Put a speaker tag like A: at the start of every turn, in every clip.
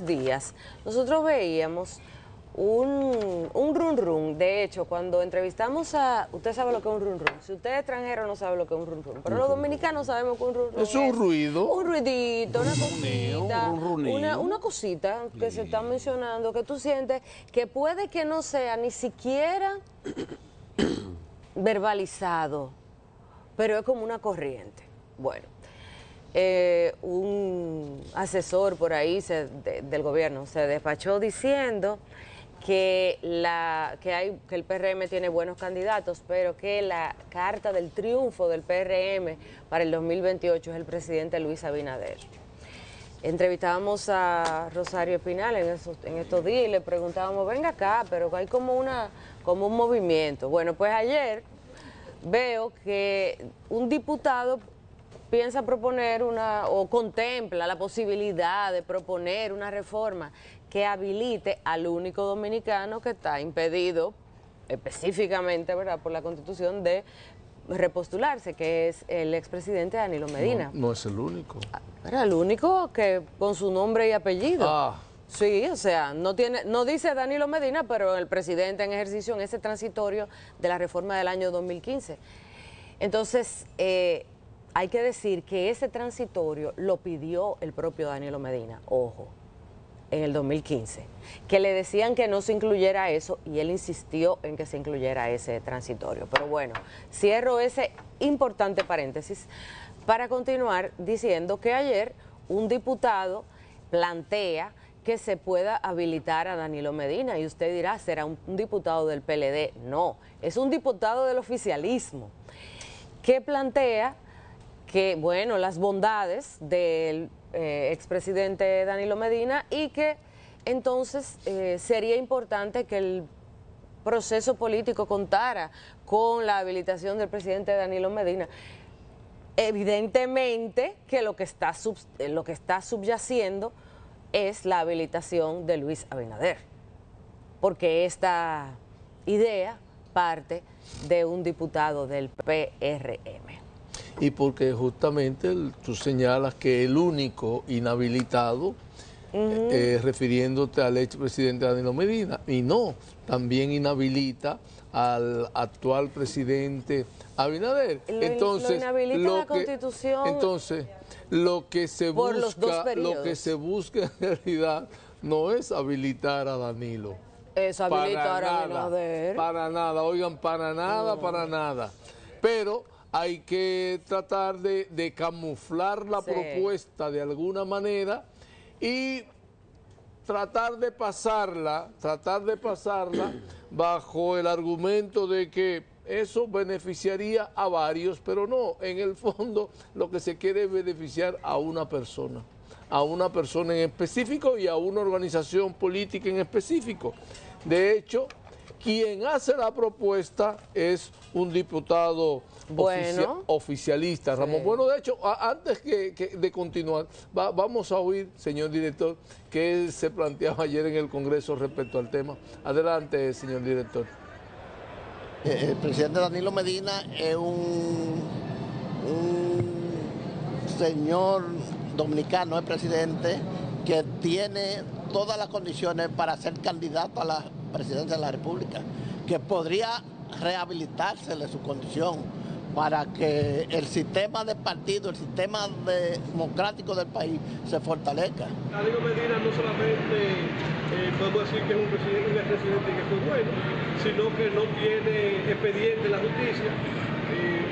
A: estos días nosotros veíamos un run run. De hecho, cuando entrevistamos a... Usted sabe lo que es un run run. Si usted es extranjero no sabe lo que es un run run. Pero los dominicanos sabemos que un run run
B: es un ruido.
A: un ruidito, una cosita,
B: un runeo.
A: una cosita que se está mencionando, que tú sientes que puede que no sea ni siquiera verbalizado, pero es como una corriente. Bueno, un asesor por ahí del gobierno se despachó diciendo que el PRM tiene buenos candidatos, pero que la carta del triunfo del PRM para el 2028 es el presidente Luis Abinader. Entrevistábamos a Rosario Espinal en estos días y le preguntábamos, venga acá, pero hay como un movimiento. Bueno, pues ayer veo que un diputado piensa proponer o contempla la posibilidad de proponer una reforma que habilite al único dominicano que está impedido específicamente, ¿verdad?, por la Constitución de repostularse, que es el expresidente Danilo Medina.
B: No es el único.
A: Era el único que con su nombre y apellido. Sí, o sea, no dice Danilo Medina, pero el presidente en ejercicio en ese transitorio de la reforma del año 2015. Entonces, hay que decir que ese transitorio lo pidió el propio Danilo Medina, ojo, en el 2015, que le decían que no se incluyera eso y él insistió en que se incluyera ese transitorio. Pero bueno, cierro ese importante paréntesis para continuar diciendo que ayer un diputado plantea que se pueda habilitar a Danilo Medina y usted dirá, ¿será un diputado del PLD? No, es un diputado del oficialismo que plantea que, bueno, las bondades del expresidente Danilo Medina y que entonces sería importante que el proceso político contara con la habilitación del presidente Danilo Medina. Evidentemente que lo que está subyaciendo es la habilitación de Luis Abinader, porque esta idea parte de un diputado del PRM.
B: Y porque justamente tú señalas que el único inhabilitado, refiriéndote al expresidente Danilo Medina, y no, también inhabilita al actual presidente Abinader.
A: Entonces, lo inhabilita la Constitución.
B: Entonces, lo que se busca en realidad no es habilitar a Danilo.
A: Es habilitar a Abinader.
B: Para nada, oigan, para nada. Pero hay que tratar de camuflar la propuesta de alguna manera y tratar de pasarla bajo el argumento de que eso beneficiaría a varios, pero no, en el fondo lo que se quiere es beneficiar a una persona en específico y a una organización política en específico. De hecho, quien hace la propuesta es un diputado oficialista, Ramón. Sí. Bueno, de hecho, antes de continuar, vamos a oír, señor director, qué se planteaba ayer en el Congreso respecto al tema. Adelante, señor director.
C: El presidente Danilo Medina es un señor dominicano, es presidente, que tiene todas las condiciones para ser candidato a la presidencia de la República, que podría rehabilitársele su condición para que el sistema de partido, el sistema democrático del país se fortalezca.
D: Danilo Medina no solamente podemos decir que es un expresidente que fue bueno, sino que no tiene expediente en la justicia.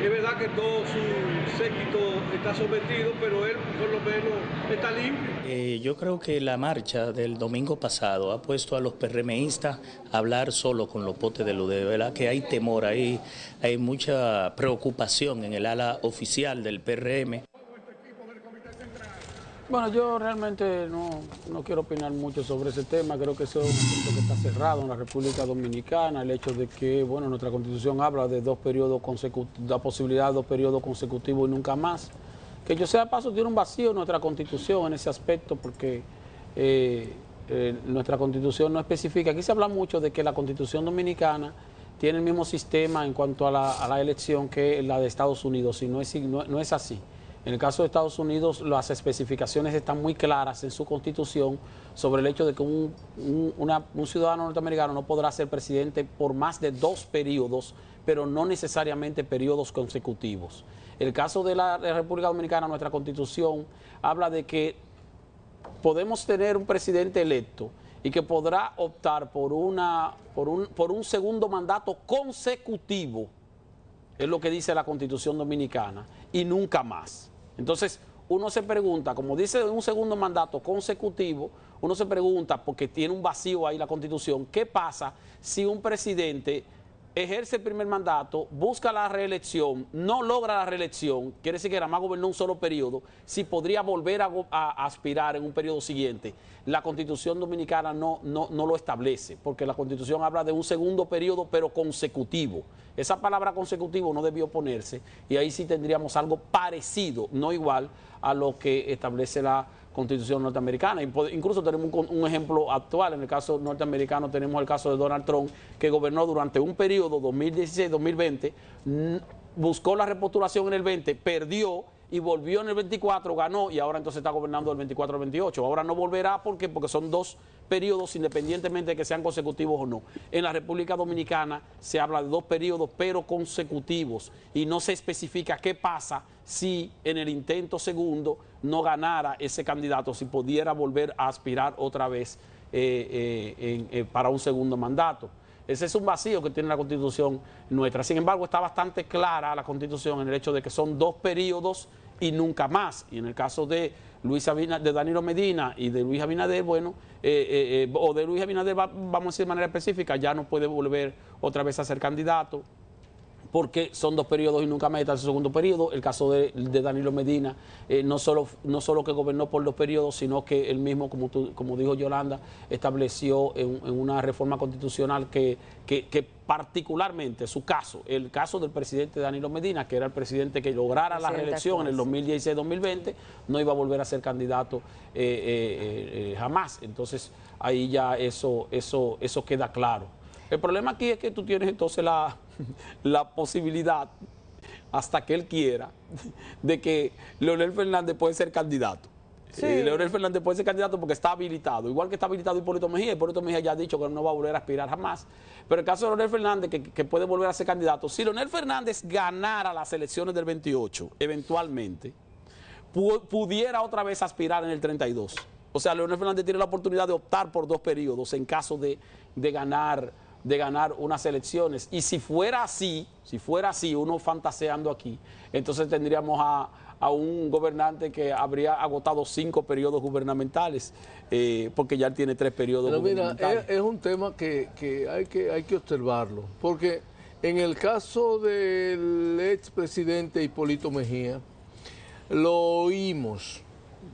D: Es verdad que todo su séquito está sometido, pero él por lo menos está limpio.
E: Yo creo que la marcha del domingo pasado ha puesto a los PRMistas a hablar solo con los potes de luz. De verdad que hay temor, hay mucha preocupación en el ala oficial del PRM.
F: Bueno, yo realmente no quiero opinar mucho sobre ese tema. Creo que eso es un asunto que está cerrado en la República Dominicana. El hecho de que, bueno, nuestra Constitución habla de 2 periodos consecutivos, la posibilidad de 2 periodos consecutivos y nunca más. Que yo sea paso, tiene un vacío en nuestra Constitución en ese aspecto, porque nuestra Constitución no especifica. Aquí se habla mucho de que la Constitución Dominicana tiene el mismo sistema en cuanto a la elección que la de Estados Unidos, y no es así. En el caso de Estados Unidos, las especificaciones están muy claras en su constitución sobre el hecho de que un ciudadano norteamericano no podrá ser presidente por más de 2 periodos, pero no necesariamente periodos consecutivos. El caso de la República Dominicana, nuestra constitución habla de que podemos tener un presidente electo y que podrá optar por un segundo mandato consecutivo, es lo que dice la Constitución Dominicana, y nunca más. Entonces, uno se pregunta, como dice un segundo mandato consecutivo, uno se pregunta, porque tiene un vacío ahí la Constitución, ¿qué pasa si un presidente ejerce el primer mandato, busca la reelección, no logra la reelección, quiere decir que nada más gobernó un solo periodo, si podría volver a aspirar en un periodo siguiente? La Constitución Dominicana no lo establece, porque la Constitución habla de un segundo periodo, pero consecutivo. Esa palabra consecutivo no debió ponerse, y ahí sí tendríamos algo parecido, no igual a lo que establece la Constitución norteamericana. Incluso tenemos un ejemplo actual. En el caso norteamericano tenemos el caso de Donald Trump, que gobernó durante un periodo 2016-2020, buscó la repostulación en el 20, perdió y volvió en el 24, ganó, y ahora entonces está gobernando del 24 al 28. Ahora no volverá, ¿por qué? Porque son 2 periodos independientemente de que sean consecutivos o no. En la República Dominicana se habla de 2 periodos, pero consecutivos, y no se especifica qué pasa si en el intento segundo no ganara ese candidato, si pudiera volver a aspirar otra vez para un segundo mandato. Ese es un vacío que tiene la Constitución nuestra. Sin embargo, está bastante clara la Constitución en el hecho de que son 2 periodos y nunca más. Y en el caso de de Danilo Medina y de Luis Abinader, bueno, o de Luis Abinader, vamos a decir de manera específica, ya no puede volver otra vez a ser candidato, porque son 2 periodos y nunca más está en su segundo periodo. El caso de Danilo Medina, no solo que gobernó por 2 periodos, sino que él mismo, como dijo Yolanda, estableció en una reforma constitucional que particularmente su caso, el caso del presidente Danilo Medina, que era el presidente que lograra la reelección en el 2016-2020, no iba a volver a ser candidato jamás. Entonces ahí ya eso queda claro. El problema aquí es que tú tienes entonces la posibilidad, hasta que él quiera, de que Leonel Fernández puede ser candidato. Sí. Leonel Fernández puede ser candidato porque está habilitado, igual que está habilitado Hipólito Mejía. Hipólito Mejía ya ha dicho que no va a volver a aspirar jamás. Pero el caso de Leonel Fernández, que puede volver a ser candidato, si Leonel Fernández ganara las elecciones del 28, eventualmente, pudiera otra vez aspirar en el 32. O sea, Leonel Fernández tiene la oportunidad de optar por 2 periodos en caso de ganar unas elecciones. Y si fuera así, uno fantaseando aquí, entonces tendríamos a un gobernante que habría agotado 5 periodos gubernamentales, porque ya tiene 3 periodos gubernamentales.
B: Mira, es un tema que hay que observarlo, porque en el caso del expresidente Hipólito Mejía, lo oímos.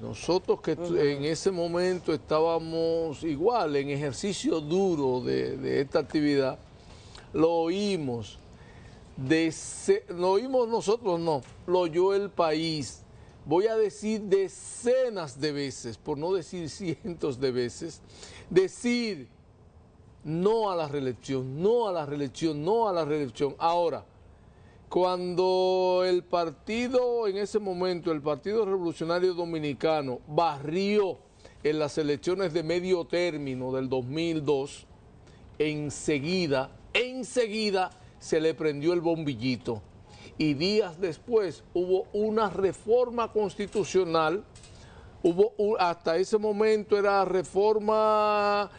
B: Nosotros que en ese momento estábamos igual en ejercicio duro de esta actividad, lo oímos. Lo oímos nosotros, no, lo oyó el país. Voy a decir decenas de veces, por no decir cientos de veces, decir no a la reelección, no a la reelección, no a la reelección. Ahora, cuando el partido, en ese momento, el Partido Revolucionario Dominicano barrió en las elecciones de medio término del 2002, enseguida se le prendió el bombillito. Y días después hubo una reforma constitucional, hasta ese momento era reforma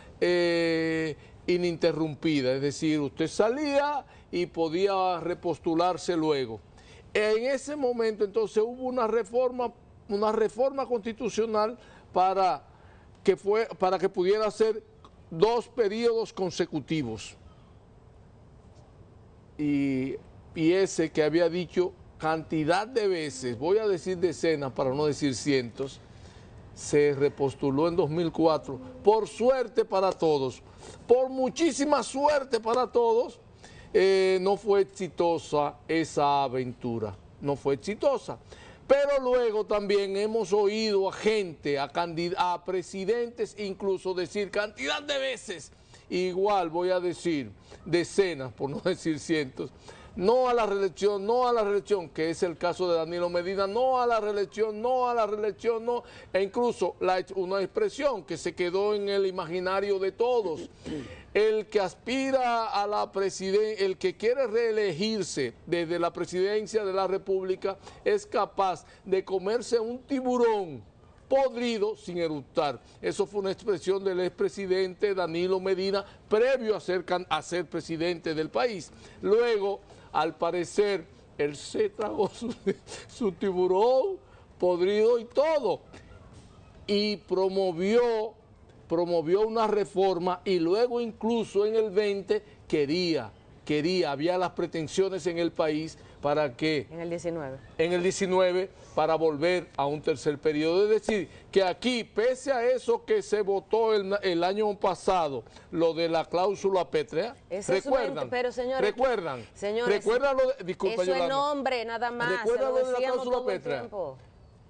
B: ininterrumpida, es decir, usted salía y podía repostularse luego. En ese momento entonces hubo una reforma constitucional para que pudiera ser 2 periodos consecutivos. Y ese que había dicho cantidad de veces, voy a decir decenas para no decir cientos, se repostuló en 2004. Por suerte para todos, por muchísima suerte para todos, no fue exitosa esa aventura, no fue exitosa. Pero luego también hemos oído a gente, a presidentes incluso decir cantidad de veces, igual voy a decir decenas, por no decir cientos, no a la reelección, no a la reelección, que es el caso de Danilo Medina, no a la reelección, no a la reelección, no, e incluso una expresión que se quedó en el imaginario de todos. El que aspira a la presidencia, el que quiere reelegirse desde la presidencia de la República es capaz de comerse un tiburón podrido sin eructar. Eso fue una expresión del expresidente Danilo Medina previo a ser presidente del país. Luego, al parecer, él se tragó su tiburón podrido y todo. Y promovió una reforma y luego incluso en el 20 había las pretensiones en el país para que...
A: En el 19.
B: En el 19 para volver a un tercer periodo. Es decir, que aquí, pese a eso que se votó el año pasado, lo de la cláusula pétrea, ¿recuerdan?
A: Pero señores,
B: ¿recuerdan lo de, disculpa,
A: eso es nombre, nada más.
B: ¿Recuerdan lo de la cláusula
A: todo
B: pétrea?
A: el tiempo.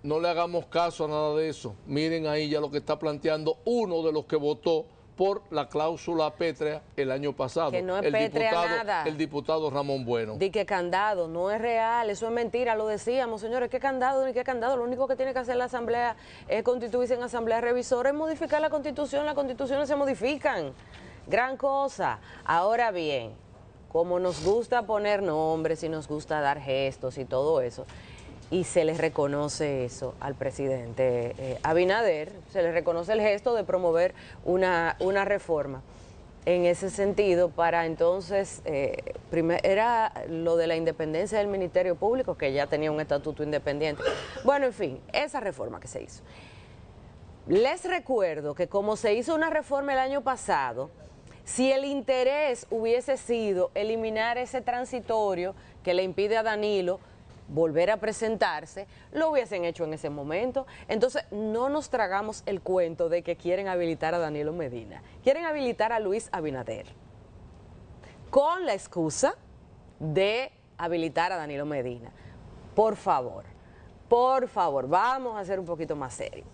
B: No le hagamos caso a nada de eso. Miren ahí ya lo que está planteando uno de los que votó por la cláusula pétrea el año pasado.
A: Que no es pétrea nada.
B: El diputado Ramón Bueno.
A: Di que candado, no es real, eso es mentira, lo decíamos, señores, ¿qué candado ni qué candado? Lo único que tiene que hacer la Asamblea es constituirse en Asamblea Revisora, es modificar las constituciones se modifican. Gran cosa. Ahora bien, como nos gusta poner nombres y nos gusta dar gestos y todo eso, y se les reconoce eso al presidente Abinader, se le reconoce el gesto de promover una reforma en ese sentido para entonces, era lo de la independencia del Ministerio Público, que ya tenía un estatuto independiente. Bueno, en fin, esa reforma que se hizo. Les recuerdo que como se hizo una reforma el año pasado, si el interés hubiese sido eliminar ese transitorio que le impide a Danilo volver a presentarse, lo hubiesen hecho en ese momento. Entonces, no nos tragamos el cuento de que quieren habilitar a Danilo Medina. Quieren habilitar a Luis Abinader con la excusa de habilitar a Danilo Medina. Por favor, vamos a ser un poquito más serios.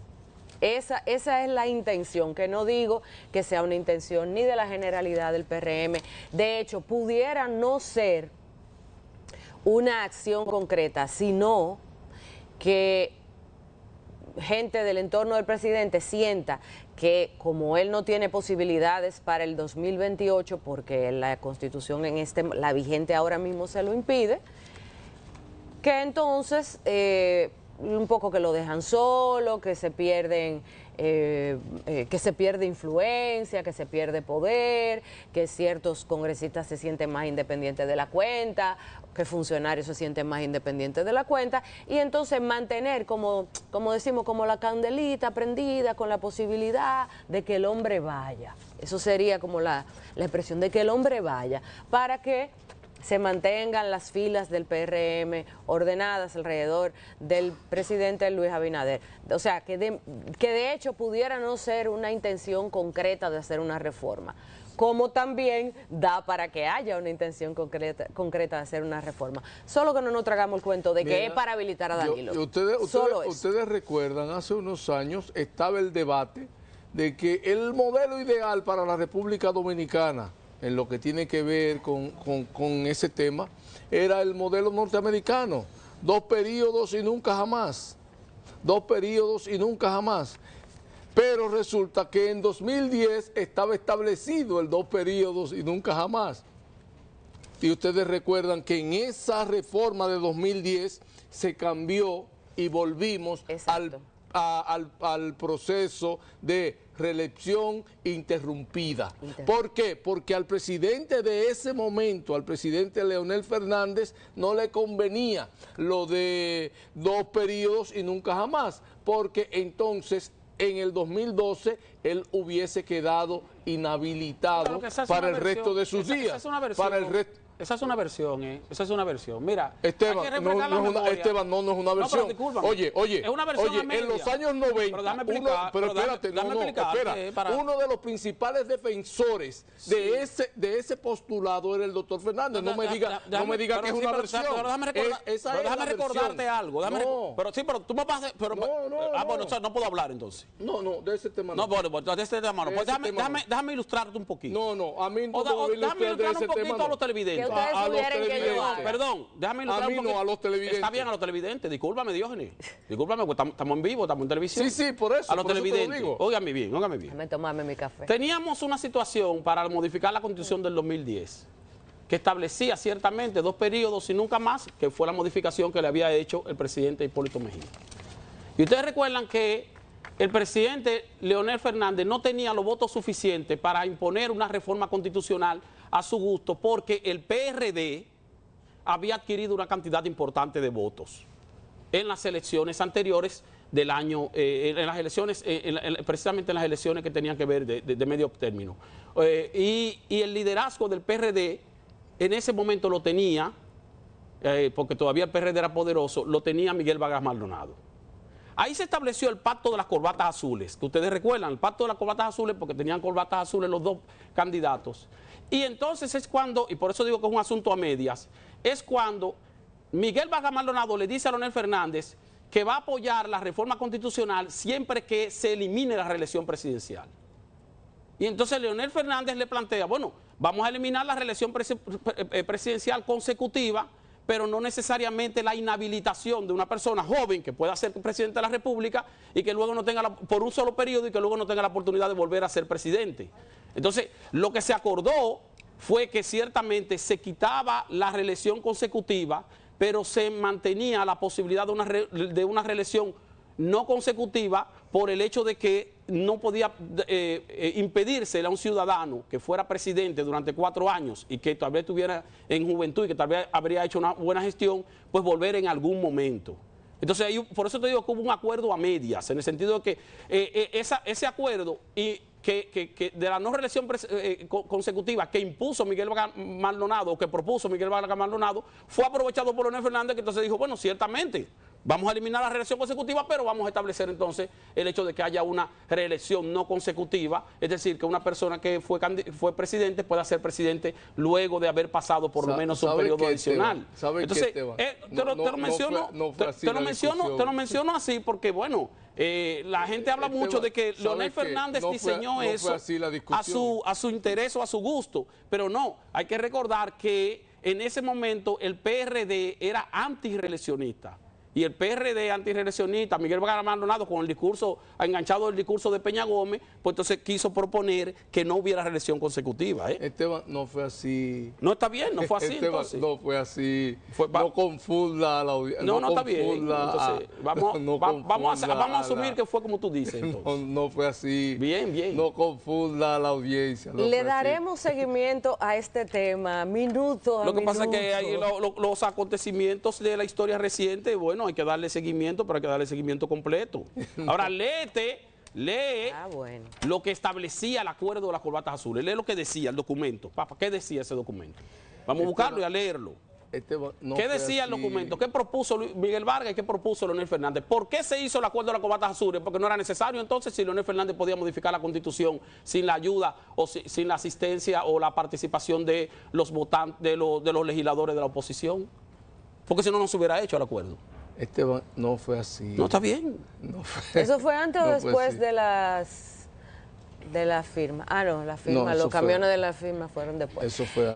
A: Esa es la intención, que no digo que sea una intención ni de la generalidad del PRM. De hecho, pudiera no ser una acción concreta, sino que gente del entorno del presidente sienta que como él no tiene posibilidades para el 2028, porque la Constitución la vigente ahora mismo se lo impide, que entonces un poco que lo dejan solo, que se pierden, que se pierde influencia, que se pierde poder, que ciertos congresistas se sienten más independientes de la cuenta, que funcionarios se sienten más independientes de la cuenta, y entonces mantener, como decimos, como la candelita prendida con la posibilidad de que el hombre vaya. Eso sería como la expresión de que el hombre vaya, para que se mantengan las filas del PRM ordenadas alrededor del presidente Luis Abinader. O sea, que de hecho pudiera no ser una intención concreta de hacer una reforma, como también da para que haya una intención concreta de hacer una reforma. Solo que no nos tragamos el cuento de que es para habilitar a Danilo.
B: Ustedes recuerdan, hace unos años estaba el debate de que el modelo ideal para la República Dominicana, en lo que tiene que ver con ese tema, era el modelo norteamericano. 2 periodos y nunca jamás. 2 periodos y nunca jamás. Pero resulta que en 2010 estaba establecido el 2 periodos y nunca jamás. Y ustedes recuerdan que en esa reforma de 2010 se cambió y volvimos al proceso de reelección interrumpida. ¿Por qué? Porque al presidente de ese momento, al presidente Leonel Fernández, no le convenía lo de 2 periodos y nunca jamás, porque entonces en el 2012 él hubiese quedado inhabilitado para el resto de sus días.
F: Esa es una versión, Esa es una versión. Mira,
B: Esteban, no es una versión.
F: No,
B: oye,
F: es una versión
B: en los años 90, uno de los principales defensores de ese postulado era el doctor Fernández. No me diga que es una versión.
F: Déjame recordarte algo. Pero tú me pasas. Bueno, no puedo hablar entonces.
B: No, de ese tema
F: no. No, de ese tema no. Pues déjame ilustrarte un poquito.
B: No, a mí no puedo ilustrar de ese tema.
F: A los televidentes.
A: ustedes
B: a los
A: sugieren que yo
B: televidentes.
A: haga?
F: Perdón, déjame ilustrar
B: A mí
F: un poquito.
B: no, a los televidentes.
F: Está bien a los televidentes, discúlpame, Diógenes. Discúlpame, porque estamos en vivo, estamos en televisión.
B: Sí, por eso.
F: A los
B: por eso te lo
F: televidentes.
B: digo.
F: Óigame bien, óigame bien.
A: Déjame tomarme mi café.
F: Teníamos una situación para modificar la Constitución del 2010 que establecía ciertamente 2 periodos y nunca más, que fue la modificación que le había hecho el presidente Hipólito Mejía. Y ustedes recuerdan que el presidente Leonel Fernández no tenía los votos suficientes para imponer una reforma constitucional a su gusto porque el PRD había adquirido una cantidad importante de votos en las elecciones anteriores del año, en las elecciones, precisamente en las elecciones que tenían que ver de medio término. Y el liderazgo del PRD en ese momento lo tenía, porque todavía el PRD era poderoso, lo tenía Miguel Vargas Maldonado. Ahí se estableció el pacto de las corbatas azules, que ustedes recuerdan, el pacto de las corbatas azules, porque tenían corbatas azules los 2 candidatos. Y entonces es cuando, y por eso digo que es un asunto a medias, es cuando Miguel Vargas Maldonado le dice a Leonel Fernández que va a apoyar la reforma constitucional siempre que se elimine la reelección presidencial. Y entonces Leonel Fernández le plantea, bueno, vamos a eliminar la reelección presidencial consecutiva, pero no necesariamente la inhabilitación de una persona joven que pueda ser presidente de la República y que luego no tenga, por un solo periodo y que luego no tenga la oportunidad de volver a ser presidente. Entonces, lo que se acordó fue que ciertamente se quitaba la reelección consecutiva, pero se mantenía la posibilidad de una reelección no consecutiva por el hecho de que no podía impedírsele a un ciudadano que fuera presidente durante 4 años y que tal vez estuviera en juventud y que tal vez habría hecho una buena gestión, pues volver en algún momento. Entonces, ahí, por eso te digo que hubo un acuerdo a medias, en el sentido de que ese acuerdo y que de la no reelección consecutiva que impuso Miguel Vargas Maldonado, o que propuso Miguel Vargas Maldonado, fue aprovechado por Leonel Fernández, que entonces dijo, bueno, ciertamente, vamos a eliminar la reelección consecutiva, pero vamos a establecer entonces el hecho de que haya una reelección no consecutiva, es decir, que una persona que fue presidente pueda ser presidente luego de haber pasado por lo menos un periodo adicional. Entonces, te lo menciono así porque, bueno, la gente habla mucho de que Leonel Fernández diseñó eso a su interés o a su gusto, pero no, hay que recordar que en ese momento el PRD era antirreeleccionista. Y el PRD antirreeleccionista, Miguel Vargas Maldonado, con el discurso, enganchado del discurso de Peña Gómez, pues entonces quiso proponer que no hubiera reelección consecutiva.
B: Esteban, no fue así.
F: No está bien, no fue así.
B: Esteban,
F: entonces.
B: no fue así. No confunda a la audiencia.
F: No está bien. Entonces, vamos a asumir que fue como tú dices.
B: No fue así.
F: Bien.
B: No confunda a la audiencia.
A: Le daremos seguimiento a este tema, minuto a
F: Lo que
A: minuto.
F: pasa es que hay los acontecimientos de la historia reciente, bueno, hay que darle seguimiento, pero hay que darle seguimiento completo. Ahora, lee lo que establecía el acuerdo de las corbatas azules. Lee lo que decía el documento. Papá, ¿qué decía ese documento? Vamos a buscarlo y a leerlo. ¿Qué decía el documento? ¿Qué propuso Miguel Vargas y qué propuso Leonel Fernández? ¿Por qué se hizo el acuerdo de las corbatas azules? Porque no era necesario entonces si Leonel Fernández podía modificar la Constitución sin la ayuda o sin la asistencia o la participación de los votantes, de los legisladores de la oposición. Porque si no, no se hubiera hecho el acuerdo.
B: Esteban, no fue así.
F: No, está bien.
A: ¿Eso fue antes o después de la firma? Ah, no, la firma, los camiones de la firma fueron después.
B: Eso fue